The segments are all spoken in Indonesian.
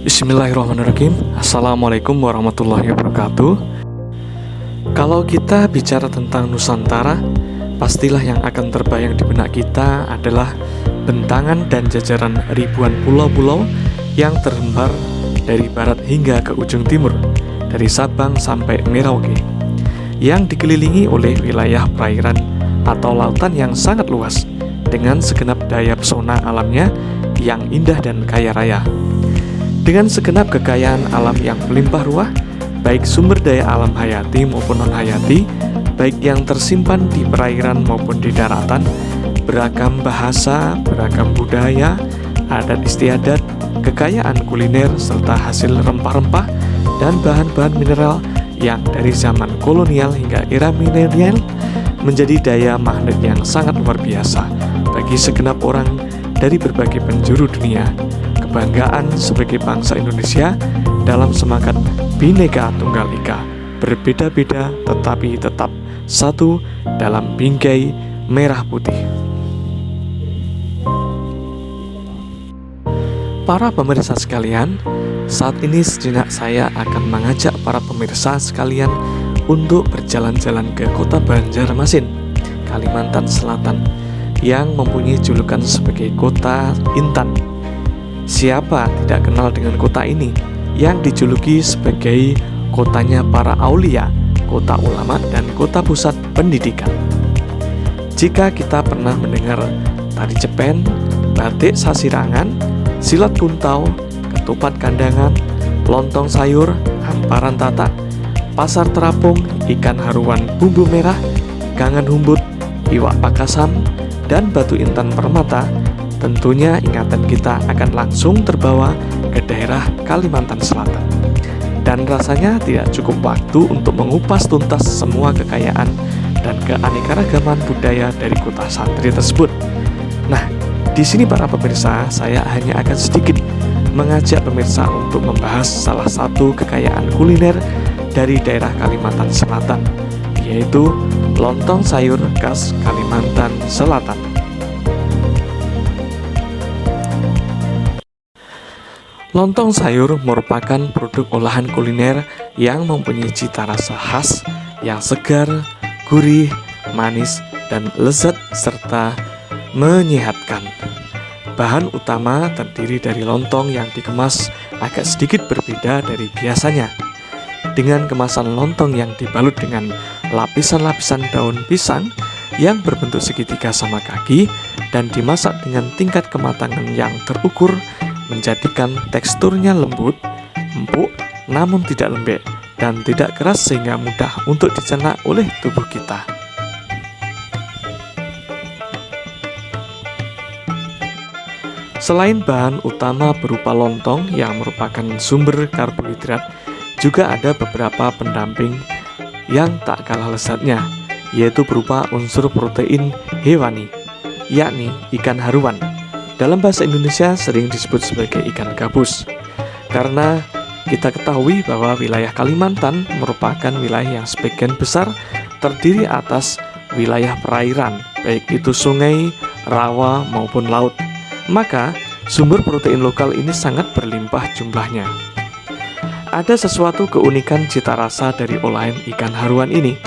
Bismillahirrahmanirrahim. Assalamualaikum warahmatullahi wabarakatuh. Kalau kita bicara tentang Nusantara, pastilah yang akan terbayang di benak kita adalah bentangan dan jajaran ribuan pulau-pulau yang terhembar dari barat hingga ke ujung timur, dari Sabang sampai Merauke, yang dikelilingi oleh wilayah perairan atau lautan yang sangat luas dengan segenap daya pesona alamnya yang indah dan kaya raya. Dengan segenap kekayaan alam yang melimpah ruah, baik sumber daya alam hayati maupun non-hayati, baik yang tersimpan di perairan maupun di daratan, beragam bahasa, beragam budaya, adat istiadat, kekayaan kuliner, serta hasil rempah-rempah dan bahan-bahan mineral yang dari zaman kolonial hingga era milenial menjadi daya magnet yang sangat luar biasa bagi segenap orang dari berbagai penjuru dunia. Kebanggaan sebagai bangsa Indonesia dalam semangat Bhinneka Tunggal Ika, berbeda-beda tetapi tetap satu dalam bingkai merah putih. Para pemirsa sekalian, saat ini sejenak saya akan mengajak para pemirsa sekalian untuk berjalan-jalan ke kota Banjarmasin, Kalimantan Selatan, yang mempunyai julukan sebagai kota Intan. Siapa tidak kenal dengan kota ini yang dijuluki sebagai kotanya para aulia, kota ulama, dan kota pusat pendidikan. Jika kita pernah mendengar tari cepen, batik sasirangan, silat kuntau, ketupat kandangan, lontong sayur, hamparan tatak, pasar terapung, ikan haruan bumbu merah, gangan humbut, iwak pakasam, dan batu intan permata, tentunya ingatan kita akan langsung terbawa ke daerah Kalimantan Selatan. Dan rasanya tidak cukup waktu untuk mengupas tuntas semua kekayaan dan keanekaragaman budaya dari kota santri tersebut. Nah, di sini para pemirsa, saya hanya akan sedikit mengajak pemirsa untuk membahas salah satu kekayaan kuliner dari daerah Kalimantan Selatan, yaitu lontong sayur khas Kalimantan Selatan. Lontong sayur merupakan produk olahan kuliner yang mempunyai cita rasa khas yang segar, gurih, manis, dan lezat serta menyehatkan. Bahan utama terdiri dari lontong yang dikemas agak sedikit berbeda dari biasanya, dengan kemasan lontong yang dibalut dengan lapisan-lapisan daun pisang yang berbentuk segitiga sama kaki dan dimasak dengan tingkat kematangan yang terukur, menjadikan teksturnya lembut, empuk, namun tidak lembek dan tidak keras sehingga mudah untuk dicerna oleh tubuh kita. Selain bahan utama berupa lontong yang merupakan sumber karbohidrat, juga ada beberapa pendamping yang tak kalah lezatnya, yaitu berupa unsur protein hewani, yakni ikan haruan. Dalam bahasa Indonesia sering disebut sebagai ikan gabus, karena kita ketahui bahwa wilayah Kalimantan merupakan wilayah yang sebagian besar terdiri atas wilayah perairan, baik itu sungai, rawa, maupun laut. Maka sumber protein lokal ini sangat berlimpah jumlahnya. Ada sesuatu keunikan cita rasa dari olahan ikan haruan ini.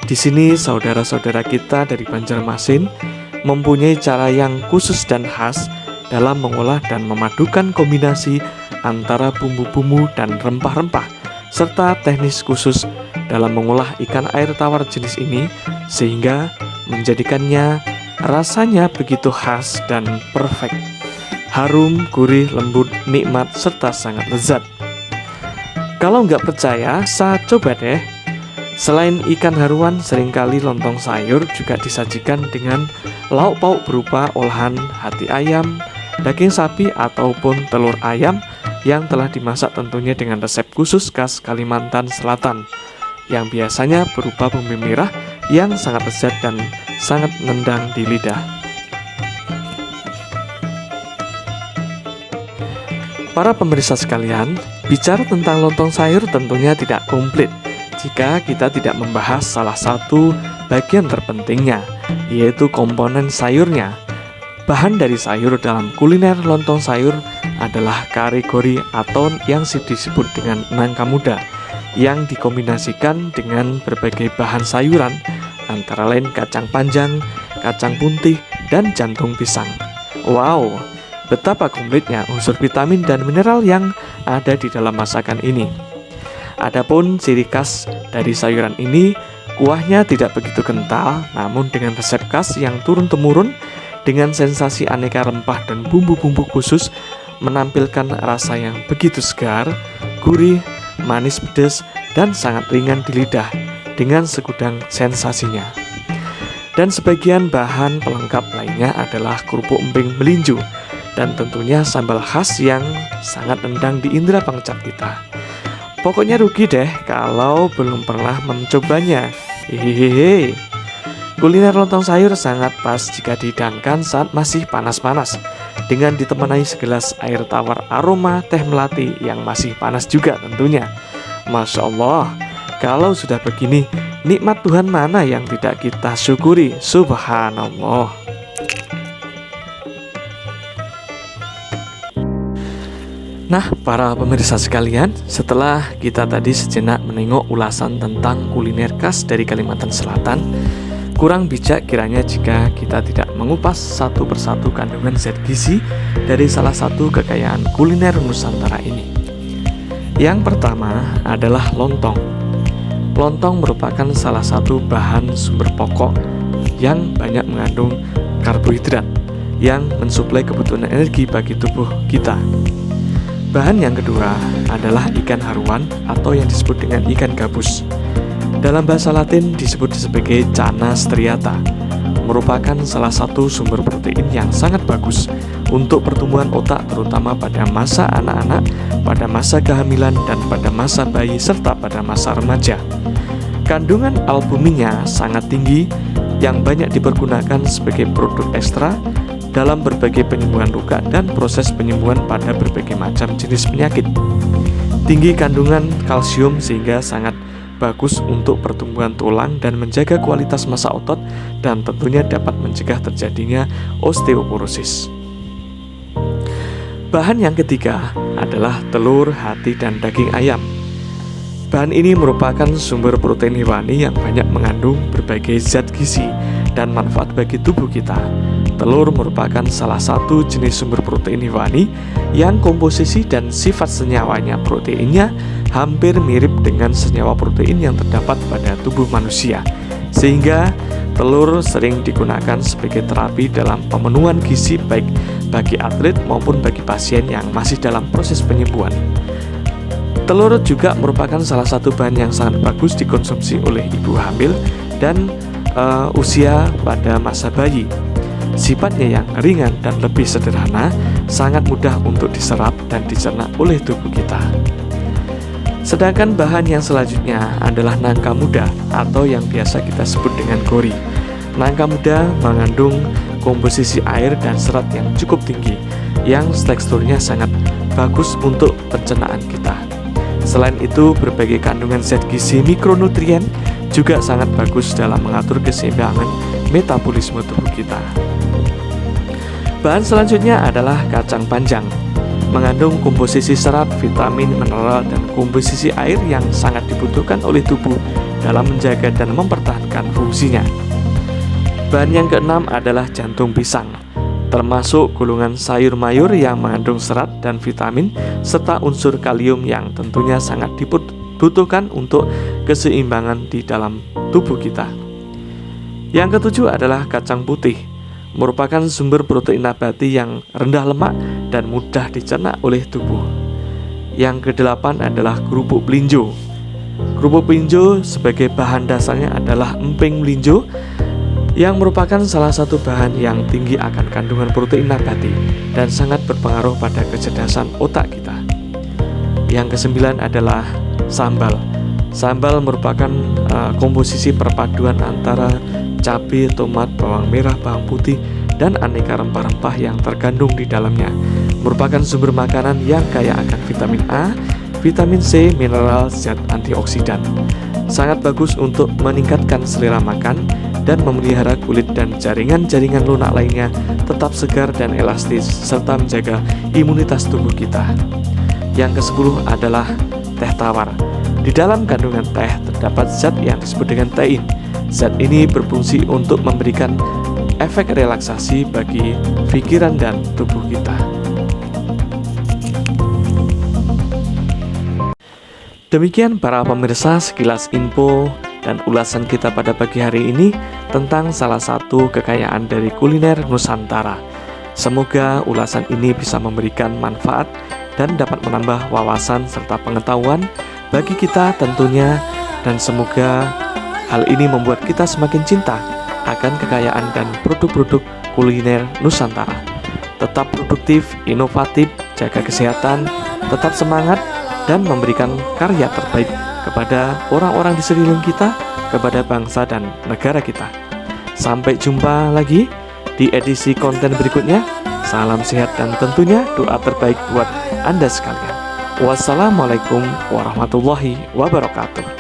Di sini saudara-saudara kita dari Banjarmasin mempunyai cara yang khusus dan khas dalam mengolah dan memadukan kombinasi antara bumbu-bumbu dan rempah-rempah, serta teknis khusus dalam mengolah ikan air tawar jenis ini, sehingga menjadikannya rasanya begitu khas dan perfect. Harum, gurih, lembut, nikmat, serta sangat lezat. Kalau nggak percaya, saya coba deh. Selain ikan haruan, seringkali lontong sayur juga disajikan dengan lauk pauk berupa olahan hati ayam, daging sapi, ataupun telur ayam yang telah dimasak tentunya dengan resep khusus khas Kalimantan Selatan, yang biasanya berupa bumbu merah yang sangat lezat dan sangat nendang di lidah. Para pemirsa sekalian, bicara tentang lontong sayur tentunya tidak komplit jika kita tidak membahas salah satu bagian terpentingnya, yaitu komponen sayurnya. Bahan dari sayur dalam kuliner lontong sayur adalah kare gori atau yang disebut dengan nangka muda, yang dikombinasikan dengan berbagai bahan sayuran, antara lain kacang panjang, kacang putih, dan jantung pisang. Wow, betapa komplitnya unsur vitamin dan mineral yang ada di dalam masakan ini. Adapun ciri khas dari sayuran ini, kuahnya tidak begitu kental, namun dengan resep khas yang turun-temurun, dengan sensasi aneka rempah dan bumbu-bumbu khusus, menampilkan rasa yang begitu segar, gurih, manis pedas, dan sangat ringan di lidah dengan segudang sensasinya. Dan sebagian bahan pelengkap lainnya adalah kerupuk emping melinjo, dan tentunya sambal khas yang sangat nendang di indera pengecap kita. Pokoknya rugi deh kalau belum pernah mencobanya. Hehehe. Kuliner lontong sayur sangat pas jika dihidangkan saat masih panas-panas, dengan ditemani segelas air tawar aroma teh melati yang masih panas juga tentunya. Masya Allah, kalau sudah begini, nikmat Tuhan mana yang tidak kita syukuri? Subhanallah. Nah, para pemirsa sekalian, setelah kita tadi sejenak menengok ulasan tentang kuliner khas dari Kalimantan Selatan, kurang bijak kiranya jika kita tidak mengupas satu persatu kandungan zat gizi dari salah satu kekayaan kuliner Nusantara ini. Yang pertama adalah lontong. Lontong merupakan salah satu bahan sumber pokok yang banyak mengandung karbohidrat yang mensuplai kebutuhan energi bagi tubuh kita. Bahan yang kedua adalah ikan haruan atau yang disebut dengan ikan gabus. Dalam bahasa Latin disebut sebagai Channa striata, merupakan salah satu sumber protein yang sangat bagus untuk pertumbuhan otak, terutama pada masa anak-anak, pada masa kehamilan, dan pada masa bayi, serta pada masa remaja. Kandungan albuminnya sangat tinggi yang banyak dipergunakan sebagai produk ekstra dalam berbagai penyembuhan luka dan proses penyembuhan pada berbagai macam jenis penyakit. Tinggi kandungan kalsium sehingga sangat bagus untuk pertumbuhan tulang dan menjaga kualitas massa otot, dan tentunya dapat mencegah terjadinya osteoporosis. Bahan yang ketiga adalah telur, hati, dan daging ayam. Bahan ini merupakan sumber protein hewani yang banyak mengandung berbagai zat gizi dan manfaat bagi tubuh kita. Telur merupakan salah satu jenis sumber protein hewani yang komposisi dan sifat senyawanya proteinnya hampir mirip dengan senyawa protein yang terdapat pada tubuh manusia, sehingga telur sering digunakan sebagai terapi dalam pemenuhan gizi baik bagi atlet maupun bagi pasien yang masih dalam proses penyembuhan. Telur juga merupakan salah satu bahan yang sangat bagus dikonsumsi oleh ibu hamil dan usia pada masa bayi. Sifatnya yang ringan dan lebih sederhana, sangat mudah untuk diserap dan dicerna oleh tubuh kita. Sedangkan bahan yang selanjutnya adalah nangka muda atau yang biasa kita sebut dengan gori. Nangka muda mengandung komposisi air dan serat yang cukup tinggi, yang teksturnya sangat bagus untuk pencernaan kita. Selain itu, berbagai kandungan zat gizi mikronutrien juga sangat bagus dalam mengatur keseimbangan metabolisme tubuh kita. Bahan selanjutnya adalah kacang panjang. Mengandung komposisi serat, vitamin, mineral, dan komposisi air yang sangat dibutuhkan oleh tubuh dalam menjaga dan mempertahankan fungsinya. Bahan yang keenam adalah jantung pisang, termasuk golongan sayur mayur yang mengandung serat dan vitamin, serta unsur kalium yang tentunya sangat dibutuhkan untuk keseimbangan di dalam tubuh kita. Yang ketujuh adalah kacang putih, merupakan sumber protein nabati yang rendah lemak dan mudah dicerna oleh tubuh. Yang kedelapan adalah kerupuk melinjo. Kerupuk melinjo sebagai bahan dasarnya adalah emping melinjo, yang merupakan salah satu bahan yang tinggi akan kandungan protein nabati dan sangat berpengaruh pada kecerdasan otak kita. Yang kesembilan adalah sambal. Sambal merupakan komposisi perpaduan antara cabai, tomat, bawang merah, bawang putih, dan aneka rempah-rempah yang terkandung di dalamnya. Merupakan sumber makanan yang kaya akan vitamin A, vitamin C, mineral, zat antioksidan. Sangat bagus untuk meningkatkan selera makan dan memelihara kulit dan jaringan-jaringan lunak lainnya tetap segar dan elastis, serta menjaga imunitas tubuh kita. Yang ke-10 adalah teh tawar. Di dalam kandungan teh terdapat zat yang disebut dengan tein. Zat ini berfungsi untuk memberikan efek relaksasi bagi pikiran dan tubuh kita. Demikian para pemirsa, sekilas info dan ulasan kita pada pagi hari ini tentang salah satu kekayaan dari kuliner Nusantara. Semoga ulasan ini bisa memberikan manfaat dan dapat menambah wawasan serta pengetahuan bagi kita tentunya, dan semoga hal ini membuat kita semakin cinta akan kekayaan dan produk-produk kuliner Nusantara. Tetap produktif, inovatif, jaga kesehatan, tetap semangat, dan memberikan karya terbaik kepada orang-orang di sekeliling kita, kepada bangsa dan negara kita. Sampai jumpa lagi di edisi konten berikutnya. Salam sehat dan tentunya doa terbaik buat Anda sekalian. Wassalamualaikum warahmatullahi wabarakatuh.